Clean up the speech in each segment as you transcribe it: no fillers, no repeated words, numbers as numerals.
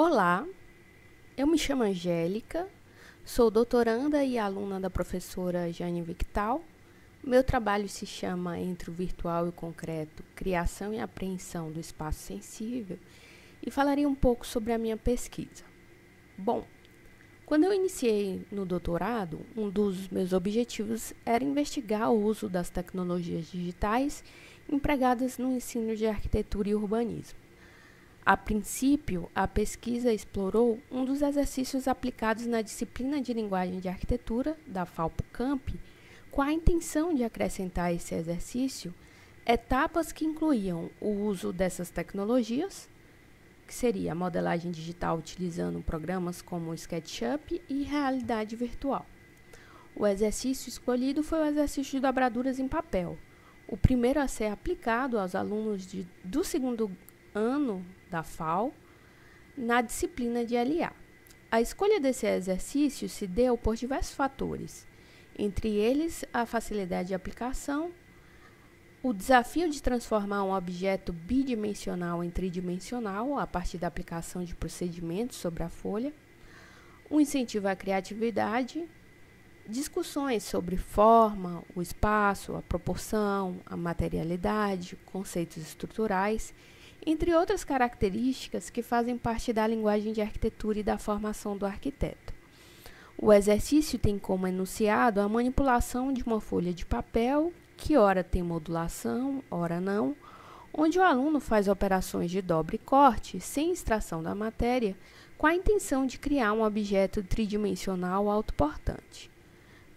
Olá, eu me chamo Angélica, sou doutoranda e aluna da professora Jane Victal. Meu trabalho se chama Entre o Virtual e o Concreto, Criação e Apreensão do Espaço Sensível, e falarei um pouco sobre a minha pesquisa. Bom, quando eu iniciei no doutorado, um dos meus objetivos era investigar o uso das tecnologias digitais empregadas no ensino de arquitetura e urbanismo. A princípio, a pesquisa explorou um dos exercícios aplicados na disciplina de linguagem de arquitetura da FAUP-Camp, com a intenção de acrescentar a esse exercício etapas que incluíam o uso dessas tecnologias, que seria a modelagem digital utilizando programas como SketchUp e realidade virtual. O exercício escolhido foi o exercício de dobraduras em papel, o primeiro a ser aplicado aos alunos do segundo ano da FAO na disciplina de LA. A escolha desse exercício se deu por diversos fatores, entre eles a facilidade de aplicação, o desafio de transformar um objeto bidimensional em tridimensional a partir da aplicação de procedimentos sobre a folha, um incentivo à criatividade, discussões sobre forma, o espaço, a proporção, a materialidade, conceitos estruturais, entre outras características que fazem parte da linguagem de arquitetura e da formação do arquiteto. O exercício tem como enunciado a manipulação de uma folha de papel, que ora tem modulação, ora não, onde o aluno faz operações de dobra e corte, sem extração da matéria, com a intenção de criar um objeto tridimensional autoportante.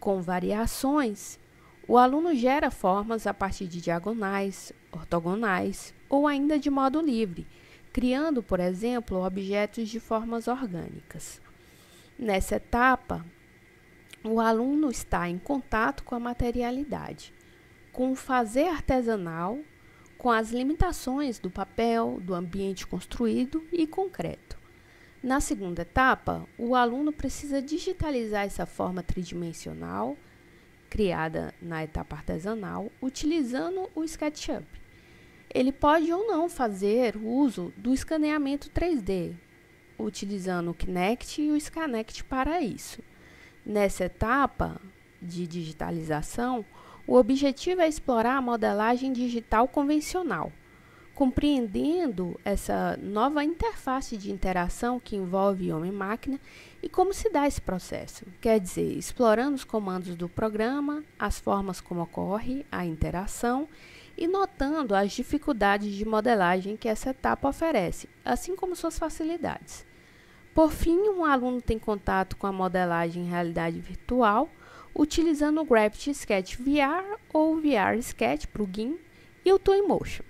Com variações, o aluno gera formas a partir de diagonais, ortogonais ou ainda de modo livre, criando, por exemplo, objetos de formas orgânicas. Nessa etapa, o aluno está em contato com a materialidade, com o fazer artesanal, com as limitações do papel, do ambiente construído e concreto. Na segunda etapa, o aluno precisa digitalizar essa forma tridimensional, criada na etapa artesanal, utilizando o SketchUp. Ele pode ou não fazer uso do escaneamento 3D, utilizando o Kinect e o Scanect para isso. Nessa etapa de digitalização, o objetivo é explorar a modelagem digital convencional, compreendendo essa nova interface de interação que envolve homem-máquina e como se dá esse processo. Quer dizer, explorando os comandos do programa, as formas como ocorre a interação e notando as dificuldades de modelagem que essa etapa oferece, assim como suas facilidades. Por fim, um aluno tem contato com a modelagem em realidade virtual, utilizando o Gravity Sketch VR ou o VR Sketch plugin e o Twinmotion.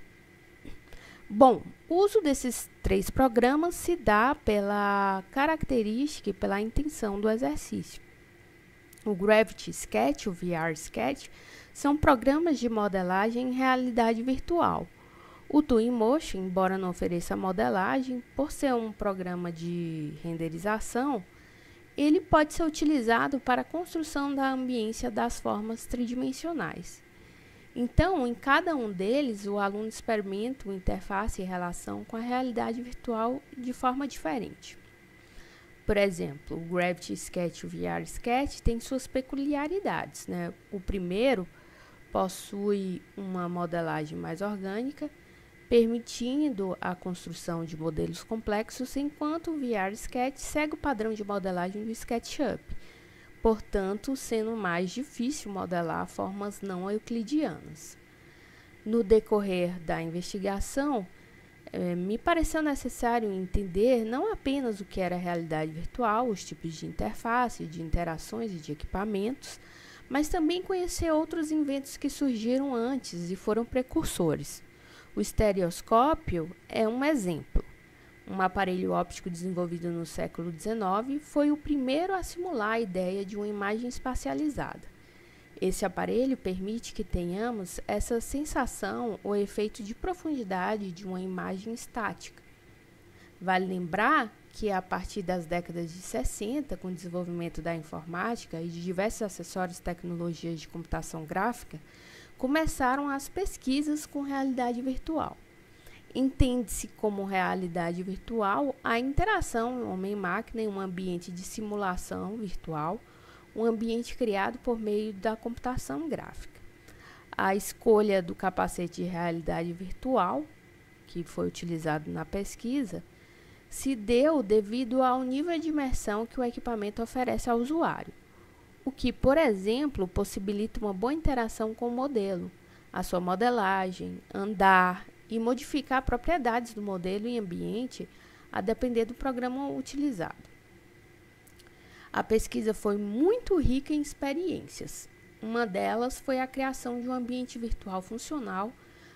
Bom, o uso desses três programas se dá pela característica e pela intenção do exercício. O Gravity Sketch e o VR Sketch são programas de modelagem em realidade virtual. O Twinmotion, embora não ofereça modelagem, por ser um programa de renderização, ele pode ser utilizado para a construção da ambiência das formas tridimensionais. Então, em cada um deles, o aluno experimenta uma interface em relação com a realidade virtual de forma diferente. Por exemplo, o Gravity Sketch e o VR Sketch têm suas peculiaridades, né? O primeiro possui uma modelagem mais orgânica, permitindo a construção de modelos complexos, enquanto o VR Sketch segue o padrão de modelagem do SketchUp, portanto, sendo mais difícil modelar formas não euclidianas. No decorrer da investigação, me pareceu necessário entender não apenas o que era a realidade virtual, os tipos de interface, de interações e de equipamentos, mas também conhecer outros inventos que surgiram antes e foram precursores. O estereoscópio é um exemplo. Um aparelho óptico desenvolvido no século XIX foi o primeiro a simular a ideia de uma imagem espacializada. Esse aparelho permite que tenhamos essa sensação ou efeito de profundidade de uma imagem estática. Vale lembrar que a partir das décadas de 60, com o desenvolvimento da informática e de diversos acessórios e tecnologias de computação gráfica, começaram as pesquisas com realidade virtual. Entende-se como realidade virtual a interação homem-máquina em um ambiente de simulação virtual, um ambiente criado por meio da computação gráfica. A escolha do capacete de realidade virtual, que foi utilizado na pesquisa, se deu devido ao nível de imersão que o equipamento oferece ao usuário, o que, por exemplo, possibilita uma boa interação com o modelo, a sua modelagem, andar e modificar propriedades do modelo em ambiente a depender do programa utilizado. A pesquisa foi muito rica em experiências. Uma delas foi a criação de um ambiente virtual funcional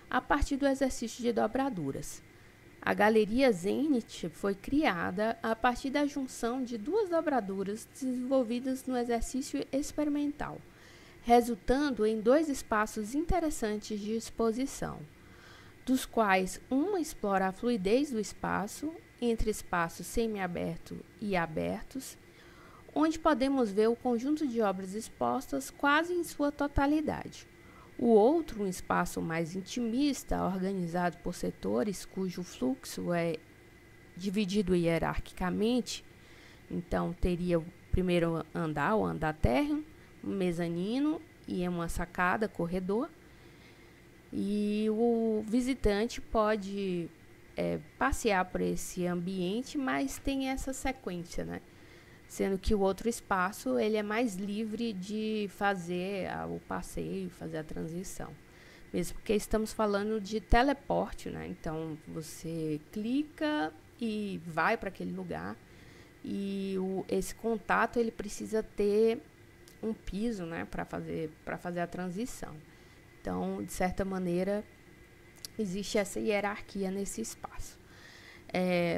a partir do exercício de dobraduras. A galeria Zenit foi criada a partir da junção de duas dobraduras desenvolvidas no exercício experimental, resultando em dois espaços interessantes de exposição, dos quais uma explora a fluidez do espaço entre espaços semiabertos e abertos, onde podemos ver o conjunto de obras expostas quase em sua totalidade. O outro, um espaço mais intimista, organizado por setores, cujo fluxo é dividido hierarquicamente. Então, teria o primeiro andar, o andar térreo, um mezanino e uma sacada, corredor. E o visitante pode passear por esse ambiente, mas tem essa sequência, né? Sendo que o outro espaço ele é mais livre de fazer o passeio, fazer a transição. Mesmo porque estamos falando de teleporte, né? Então, você clica e vai para aquele lugar. E esse contato ele precisa ter um piso, né? Para fazer a transição. Então, de certa maneira, existe essa hierarquia nesse espaço.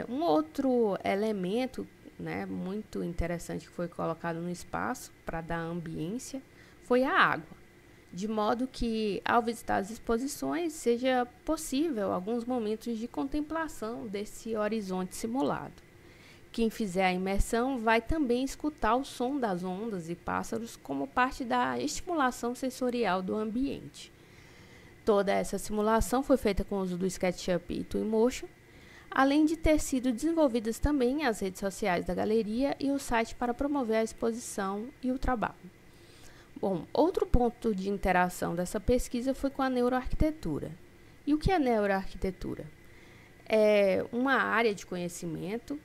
Um outro elemento, né, muito interessante que foi colocado no espaço para dar ambiência foi a água, de modo que, ao visitar as exposições, seja possível alguns momentos de contemplação desse horizonte simulado. Quem fizer a imersão vai também escutar o som das ondas e pássaros como parte da estimulação sensorial do ambiente. Toda essa simulação foi feita com o uso do SketchUp e Twinmotion, além de ter sido desenvolvidas também as redes sociais da galeria e o site para promover a exposição e o trabalho. Bom, outro ponto de interação dessa pesquisa foi com a neuroarquitetura. E o que é neuroarquitetura? É uma área de conhecimento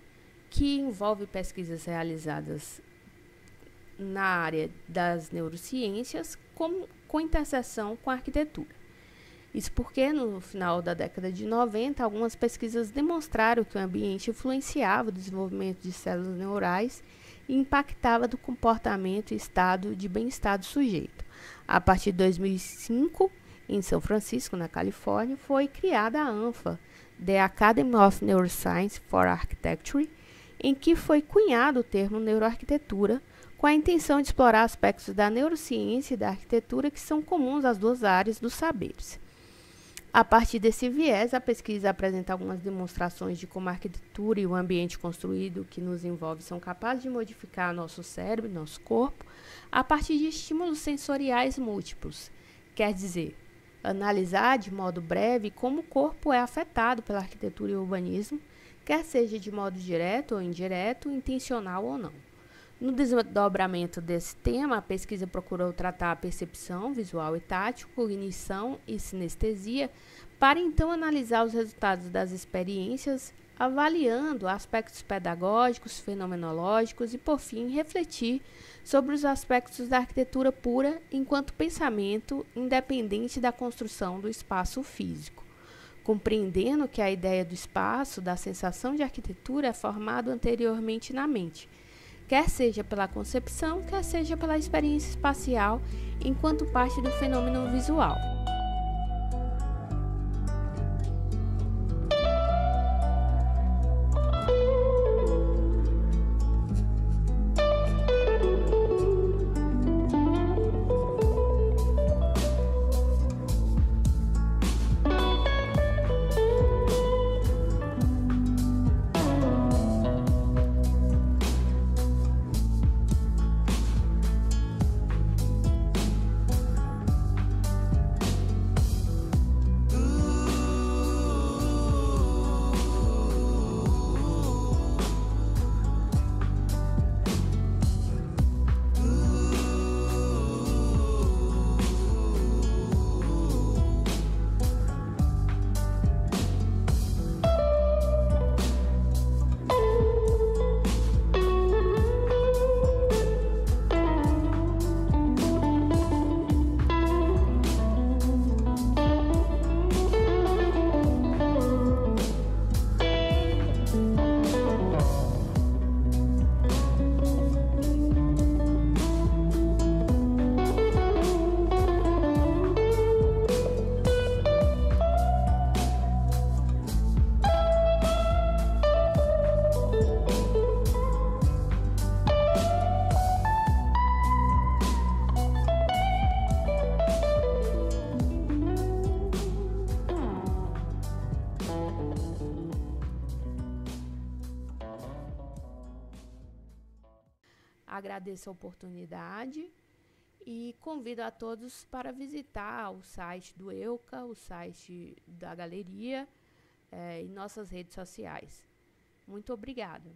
que envolve pesquisas realizadas na área das neurociências com interseção com a arquitetura. Isso porque, no final da década de 90, algumas pesquisas demonstraram que o ambiente influenciava o desenvolvimento de células neurais e impactava do comportamento e estado de bem-estar do sujeito. A partir de 2005, em São Francisco, na Califórnia, foi criada a ANFA, The Academy of Neuroscience for Architecture, em que foi cunhado o termo neuroarquitetura, com a intenção de explorar aspectos da neurociência e da arquitetura que são comuns às duas áreas dos saberes. A partir desse viés, a pesquisa apresenta algumas demonstrações de como a arquitetura e o ambiente construído que nos envolve são capazes de modificar nosso cérebro e nosso corpo a partir de estímulos sensoriais múltiplos. Quer dizer, analisar de modo breve como o corpo é afetado pela arquitetura e o urbanismo, quer seja de modo direto ou indireto, intencional ou não. No desdobramento desse tema, a pesquisa procurou tratar a percepção visual e tátil, cognição e sinestesia, para então analisar os resultados das experiências, avaliando aspectos pedagógicos, fenomenológicos e, por fim, refletir sobre os aspectos da arquitetura pura enquanto pensamento independente da construção do espaço físico, compreendendo que a ideia do espaço, da sensação de arquitetura, é formada anteriormente na mente, quer seja pela concepção, quer seja pela experiência espacial, enquanto parte do fenômeno visual. Agradeço a oportunidade e convido a todos para visitar o site do EUCA, o site da galeria e nossas redes sociais. Muito obrigada.